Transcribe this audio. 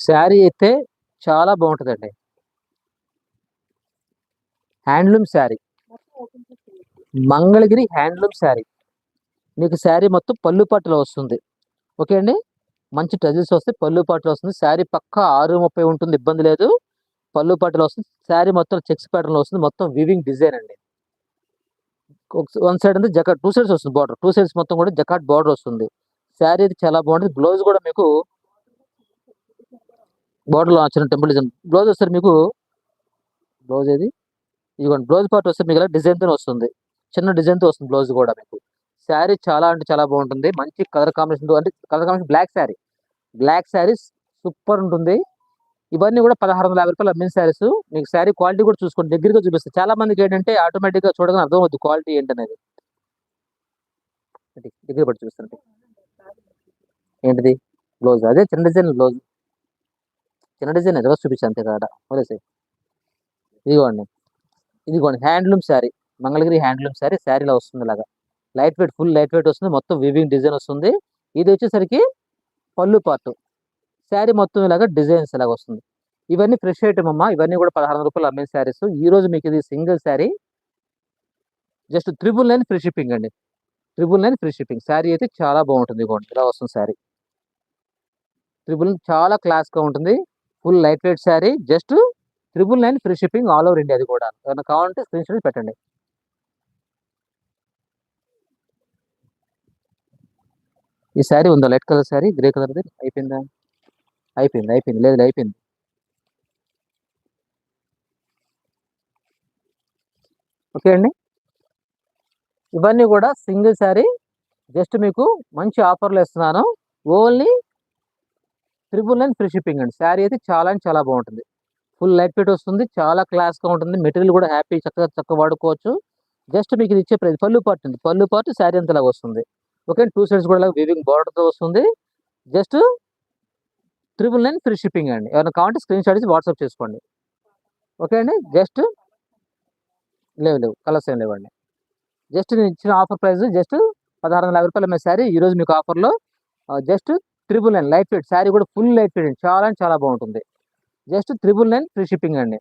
శారీ అయితే చాలా బాగుంటుందండి. Handloom sari, Mangalagiri handloom sari. మీకు శారీ మొత్తం పళ్ళు పట్టులో వస్తుంది. ఓకే అండి. మంచి టజిల్స్ వస్తాయి, పళ్ళు పట్టులో వస్తుంది. శారీ పక్కా 6:30 ఉంటుంది, ఇబ్బంది లేదు. పళ్ళు పట్టులో వస్తుంది. శారీ మొత్తం చెక్స్ ప్యాటర్న్ లో వస్తుంది. మొత్తం వివింగ్ డిజైన్ అండి. వన్ సైడ్ అంటే జకాట్, టూ సైడ్స్ వస్తుంది బార్డర్. టూ సైడ్స్ మొత్తం కూడా జకాట్ బార్డర్ వస్తుంది. శారీ అయితే చాలా బాగుంటుంది. బ్లౌజ్ కూడా మీకు బార్డర్ లో వచ్చిన టెంపుల్ డిజైన్ బ్లౌజ్ వస్తారు మీకు. బ్లౌజ్ ఏది, ఇదిగోండి బ్లౌజ్ పార్ట్ వస్తే మీకు డిజైన్ తో వస్తుంది. చిన్న డిజైన్ తో వస్తుంది బ్లౌజ్ కూడా మీకు. శారీ చాలా అంటే చాలా బాగుంటుంది. మంచి కలర్ కాంబినేషన్, అంటే colour combination black sari. Black saris super ఉంటుంది. ఇవన్నీ కూడా 1650 రూపాయలు అమ్మిన శారీస్. మీకు శారీ క్వాలిటీ కూడా చూసుకోండి, దగ్గరగా చూపిస్తుంది. చాలా మందికి ఏంటంటే ఆటోమేటిక్ గా చూడగానే అర్థం అవుతుంది క్వాలిటీ ఏంటనేది. దగ్గర పట్టి చూస్తుంటే ఏంటిది బ్లౌజ్, అదే చిన్న డిజైన్ బ్లౌజ్, చిన్న డిజైన్ రివర్స్ చూపించాను అంతే కదా వదిలేసి. ఇదిగోండి, ఇదిగోండి హ్యాండ్లూమ్ శారీ, మంగళగిరి హ్యాండ్లూమ్ శారీ. శారీలో వస్తుంది ఇలాగా light weight, full light weight వస్తుంది. మొత్తం వివింగ్ డిజైన్ వస్తుంది. ఇది వచ్చేసరికి పళ్ళు పార్ట్. శారీ మొత్తం ఇలాగా డిజైన్స్ ఇలాగ వస్తుంది. ఇవన్నీ ఫ్రెష్ ఐటమ్ అమ్మా. ఇవన్నీ కూడా 1600 రూపాయలు అమ్మే శారీస్. ఈ రోజు మీకు ఇది single sari just 999 free shipping అండి. 999 ఫ్రీ షిప్పింగ్. శారీ అయితే చాలా బాగుంటుంది. ఇదిగోండి ఇలా వస్తుంది శారీ. 999 చాలా క్లాస్ గా ఉంటుంది. Full light weight sari just 999 free shipping all over India. అది కూడా ఏమైనా కావాలంటే స్క్రీన్ షాట్ పెట్టండి. ఈ శారీ ఉందా లైట్ కలర్ శారీ, గ్రే కలర్ది అయిపోయిందా? అయిపోయింది, అయిపోయింది, లేదు అయిపోయింది. ఓకే అండి. ఇవన్నీ కూడా సింగిల్ శారీ జస్ట్ మీకు మంచి ఆఫర్లు ఇస్తున్నాను. ఓన్లీ 999 ఫ్రీ షిప్పింగ్ అండి. శారీ అయితే చాలా అంటే చాలా బాగుంటుంది. ఫుల్ లైట్ వెయిట్ వస్తుంది. చాలా క్లాస్ గా ఉంటుంది. మెటీరియల్ కూడా హ్యాపీ చక్కగా వాడుకోవచ్చు. జస్ట్ మీకు ఇది ఇచ్చే ప్రైస్. పళ్ళు పార్ట్ ఉంది, పళ్ళు పార్ట్ శారీ అంతలాగా వస్తుంది. ఓకే, టూ సైడ్స్ కూడా వివింగ్ బార్డర్ తో వస్తుంది. జస్ట్ 999 ఫ్రీ షిప్పింగ్ అండి. ఏమైనా కావాలంటే స్క్రీన్ షాట్ ఇచ్చి వాట్సాప్ చేసుకోండి. ఓకే అండి. జస్ట్ లేవు కలర్స్ ఏం లేవండి. జస్ట్ నేను ఇచ్చిన ఆఫర్ ప్రైస్ జస్ట్ 1650 రూపాయలు అమ్మే శారీ. ఈ రోజు మీకు ఆఫర్లో జస్ట్ 999 లైట్ వెయిట్ శారీ, కూడా ఫుల్ లైట్ వెయిట్ చాలా అంటే చాలా బాగుంటుంది. జస్ట్ 999 ఫ్రీ షిప్పింగ్ అండి.